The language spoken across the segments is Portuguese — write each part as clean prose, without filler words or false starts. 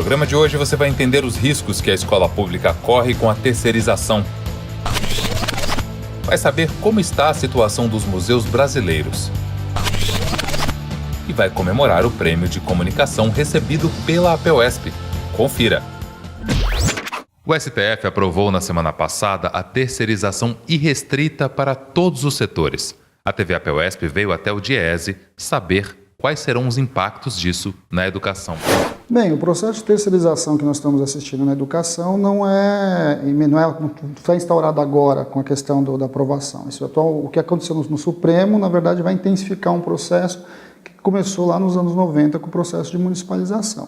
programa de hoje você vai entender os riscos que a escola pública corre com a terceirização. Vai saber como está a situação dos museus brasileiros. E vai comemorar o prêmio de comunicação recebido pela APUESP. Confira! O STF aprovou na semana passada a terceirização irrestrita para todos os setores. A TV APUESP veio até o DIEESE saber quais serão os impactos disso na educação. Bem, o processo de terceirização que nós estamos assistindo na educação não foi instaurado agora com a questão da aprovação. O que aconteceu no Supremo, na verdade, vai intensificar um processo que começou lá nos anos 90 com o processo de municipalização.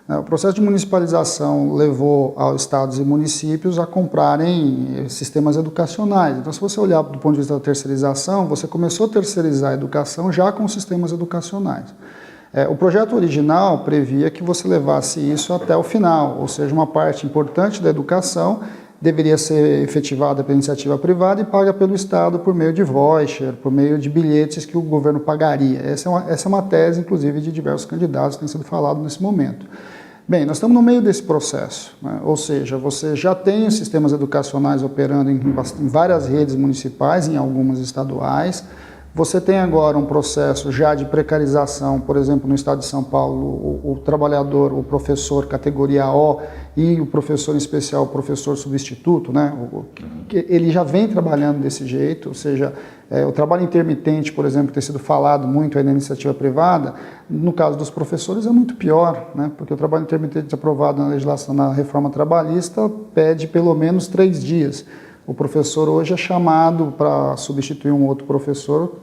O processo de municipalização levou aos estados e municípios a comprarem sistemas educacionais. Então, se você olhar do ponto de vista da terceirização, você começou a terceirizar a educação já com sistemas educacionais. O projeto original previa que você levasse isso até o final, ou seja, uma parte importante da educação deveria ser efetivada pela iniciativa privada e paga pelo Estado por meio de voucher, por meio de bilhetes que o governo pagaria. Essa é uma tese, inclusive, de diversos candidatos que tem sido falado nesse momento. Bem, nós estamos no meio desse processo, né? Ou seja, você já tem os sistemas educacionais operando em várias redes municipais, em algumas estaduais. Você tem agora um processo já de precarização, por exemplo, no estado de São Paulo, o trabalhador, o professor categoria O e o professor em especial, o professor substituto, né? Ele já vem trabalhando desse jeito, ou seja, o trabalho intermitente, por exemplo, tem sido falado muito aí na iniciativa privada, no caso dos professores é muito pior, né? Porque o trabalho intermitente aprovado na legislação, na reforma trabalhista, pede pelo menos 3 dias. O professor hoje é chamado para substituir um outro professor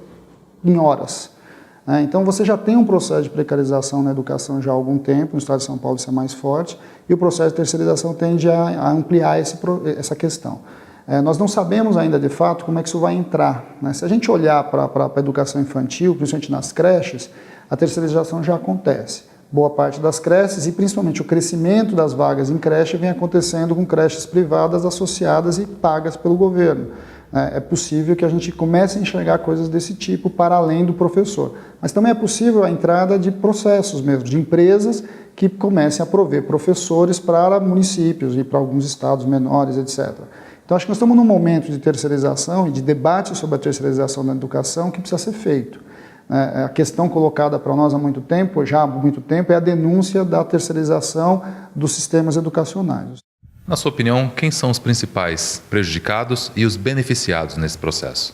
em horas. Então você já tem um processo de precarização na educação já há algum tempo, no estado de São Paulo isso é mais forte, e o processo de terceirização tende a ampliar essa questão. Nós não sabemos ainda de fato como é que isso vai entrar, né? Se a gente olhar para a educação infantil, principalmente nas creches, a terceirização já acontece. Boa parte das creches e principalmente o crescimento das vagas em creche vem acontecendo com creches privadas associadas e pagas pelo governo. É possível que a gente comece a enxergar coisas desse tipo para além do professor. Mas também é possível a entrada de processos mesmo, de empresas que comecem a prover professores para municípios e para alguns estados menores, etc. Então acho que nós estamos num momento de terceirização e de debate sobre a terceirização da educação que precisa ser feito. A questão colocada para nós há muito tempo, é a denúncia da terceirização dos sistemas educacionais. Na sua opinião, quem são os principais prejudicados e os beneficiados nesse processo?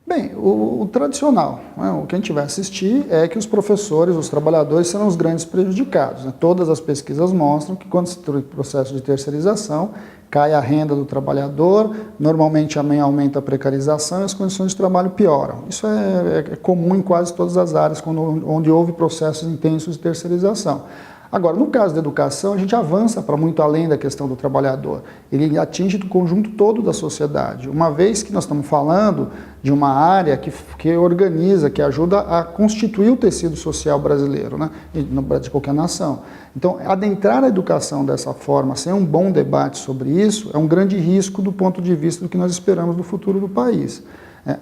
Bem, o tradicional, né? O que a gente vai assistir é que os professores, os trabalhadores serão os grandes prejudicados, né? Todas as pesquisas mostram que quando se tem o processo de terceirização, cai a renda do trabalhador, normalmente também aumenta a precarização e as condições de trabalho pioram. Isso é comum em quase todas as áreas onde houve processos intensos de terceirização. Agora, no caso da educação, a gente avança para muito além da questão do trabalhador. Ele atinge o conjunto todo da sociedade, uma vez que nós estamos falando de uma área que organiza, que ajuda a constituir o tecido social brasileiro, né? De qualquer nação. Então, adentrar a educação dessa forma, sem um bom debate sobre isso, é um grande risco do ponto de vista do que nós esperamos do futuro do país.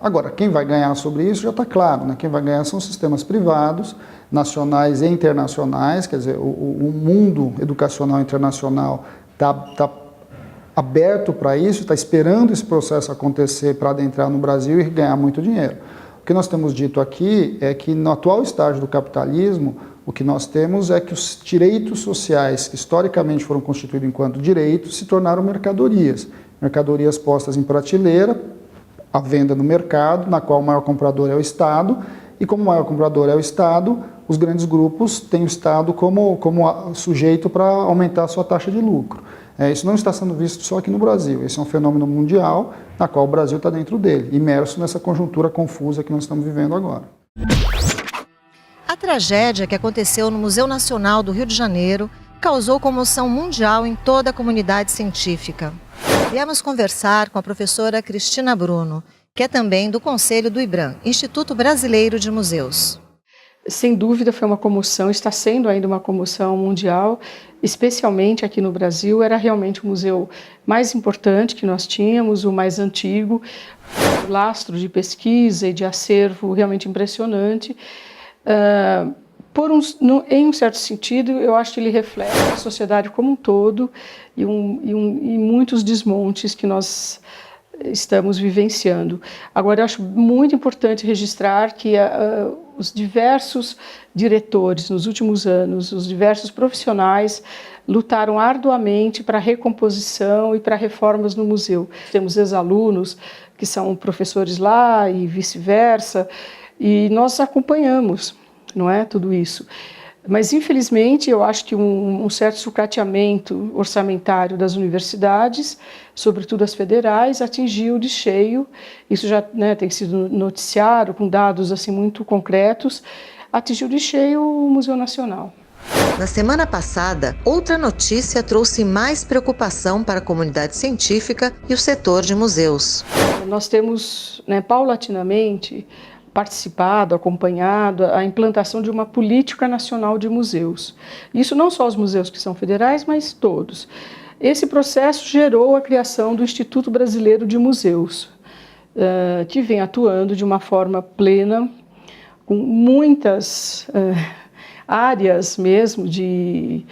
Agora, quem vai ganhar sobre isso já está claro, né? Quem vai ganhar são sistemas privados, nacionais e internacionais, quer dizer, o mundo educacional internacional está aberto para isso, está esperando esse processo acontecer para adentrar no Brasil e ganhar muito dinheiro. O que nós temos dito aqui é que no atual estágio do capitalismo, o que nós temos é que os direitos sociais, que historicamente foram constituídos enquanto direitos, se tornaram mercadorias. Mercadorias postas em prateleira, à venda no mercado, na qual o maior comprador é o Estado, e como o maior comprador é o Estado, os grandes grupos têm o Estado como sujeito para aumentar a sua taxa de lucro. Isso não está sendo visto só aqui no Brasil, esse é um fenômeno mundial, na qual o Brasil está dentro dele, imerso nessa conjuntura confusa que nós estamos vivendo agora. A tragédia que aconteceu no Museu Nacional do Rio de Janeiro causou comoção mundial em toda a comunidade científica. Viemos conversar com a professora Cristina Bruno, que é também do Conselho do IBRAM, Instituto Brasileiro de Museus. Sem dúvida foi uma comoção, está sendo ainda uma comoção mundial, especialmente aqui no Brasil. Era realmente o museu mais importante que nós tínhamos, o mais antigo, um lastro de pesquisa e de acervo realmente impressionante. em um certo sentido, eu acho que ele reflete a sociedade como um todo e muitos desmontes que nós estamos vivenciando. Agora, eu acho muito importante registrar que os diversos diretores nos últimos anos, os diversos profissionais lutaram arduamente para a recomposição e para reformas no museu. Temos ex-alunos que são professores lá e vice-versa, e nós acompanhamos, não é, tudo isso. Mas, infelizmente, eu acho que um certo sucateamento orçamentário das universidades, sobretudo as federais, atingiu de cheio, isso já, né, tem sido noticiado com dados assim, muito concretos, atingiu de cheio o Museu Nacional. Na semana passada, outra notícia trouxe mais preocupação para a comunidade científica e o setor de museus. Nós temos, né, paulatinamente, participado, acompanhado a implantação de uma política nacional de museus. Isso não só os museus que são federais, mas todos. Esse processo gerou a criação do Instituto Brasileiro de Museus, que vem atuando de uma forma plena, com muitas áreas mesmo de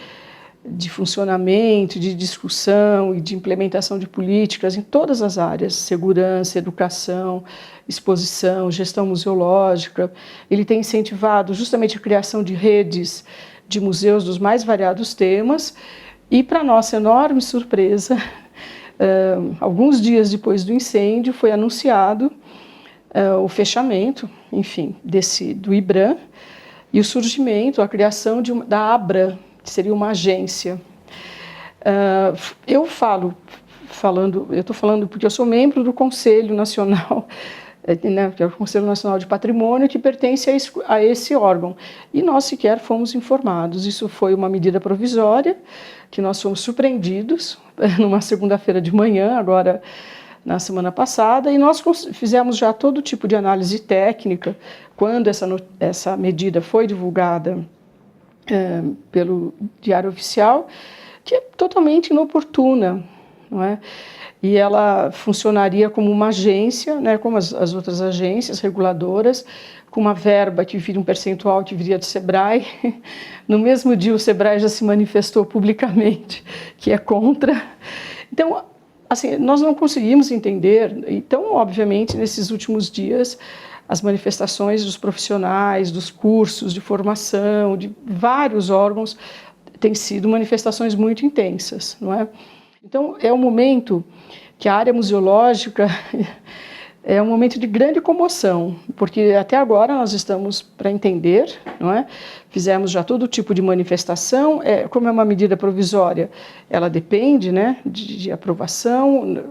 funcionamento, de discussão e de implementação de políticas em todas as áreas, segurança, educação, exposição, gestão museológica. Ele tem incentivado justamente a criação de redes de museus dos mais variados temas e, para nossa enorme surpresa, alguns dias depois do incêndio foi anunciado o fechamento, enfim, do IBRAM e o surgimento, a criação da ABRAM, que seria uma agência. Eu estou falando porque eu sou membro do Conselho Nacional, né, que é o Conselho Nacional de Patrimônio, que pertence a esse órgão. E nós sequer fomos informados. Isso foi uma medida provisória, que nós fomos surpreendidos numa segunda-feira de manhã, agora na semana passada, e nós fizemos já todo tipo de análise técnica quando essa medida foi divulgada pelo Diário Oficial, que é totalmente inoportuna, não é? E ela funcionaria como uma agência, né, como as outras agências reguladoras, com uma verba que viria, um percentual que viria do SEBRAE. No mesmo dia o SEBRAE já se manifestou publicamente que é contra. Então, assim, nós não conseguimos entender. Então, obviamente, nesses últimos dias, as manifestações dos profissionais, dos cursos de formação, de vários órgãos, têm sido manifestações muito intensas, não é? Então, é um momento que a área museológica é um momento de grande comoção, porque até agora nós estamos para entender, não é? Fizemos já todo tipo de manifestação, como é uma medida provisória, ela depende, né, de aprovação,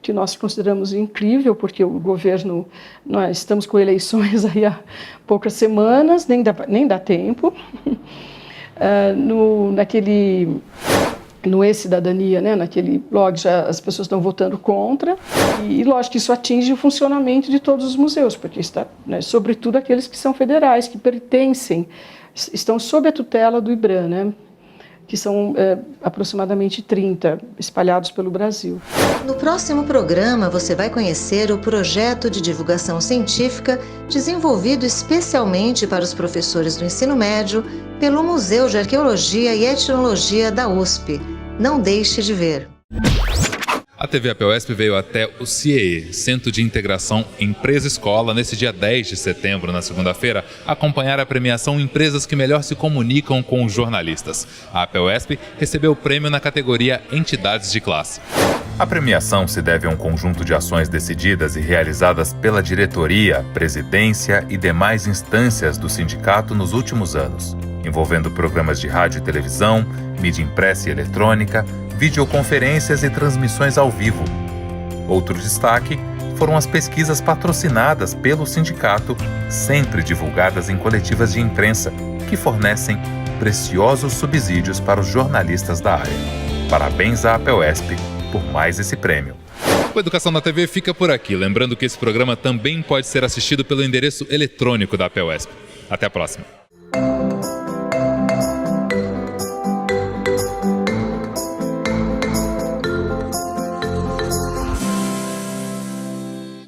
que nós consideramos incrível, porque o governo, nós estamos com eleições aí há poucas semanas, nem dá tempo. No E-Cidadania, né, naquele blog, já as pessoas estão votando contra, e lógico que isso atinge o funcionamento de todos os museus, porque está, né, sobretudo aqueles que são federais, que estão sob a tutela do IBRAM, né, que são aproximadamente 30 espalhados pelo Brasil. No próximo programa, você vai conhecer o projeto de divulgação científica desenvolvido especialmente para os professores do ensino médio pelo Museu de Arqueologia e Etnologia da USP. Não deixe de ver. A TV APUESP veio até o CIEE, Centro de Integração Empresa-Escola, nesse dia 10 de setembro, na segunda-feira, acompanhar a premiação Empresas que Melhor se Comunicam com os Jornalistas. A APUESP recebeu o prêmio na categoria Entidades de Classe. A premiação se deve a um conjunto de ações decididas e realizadas pela diretoria, presidência e demais instâncias do sindicato nos últimos anos, envolvendo programas de rádio e televisão, mídia impressa e eletrônica, videoconferências e transmissões ao vivo. Outro destaque foram as pesquisas patrocinadas pelo sindicato, sempre divulgadas em coletivas de imprensa, que fornecem preciosos subsídios para os jornalistas da área. Parabéns à APUESP por mais esse prêmio. O Educação na TV fica por aqui, lembrando que esse programa também pode ser assistido pelo endereço eletrônico da APUESP. Até a próxima.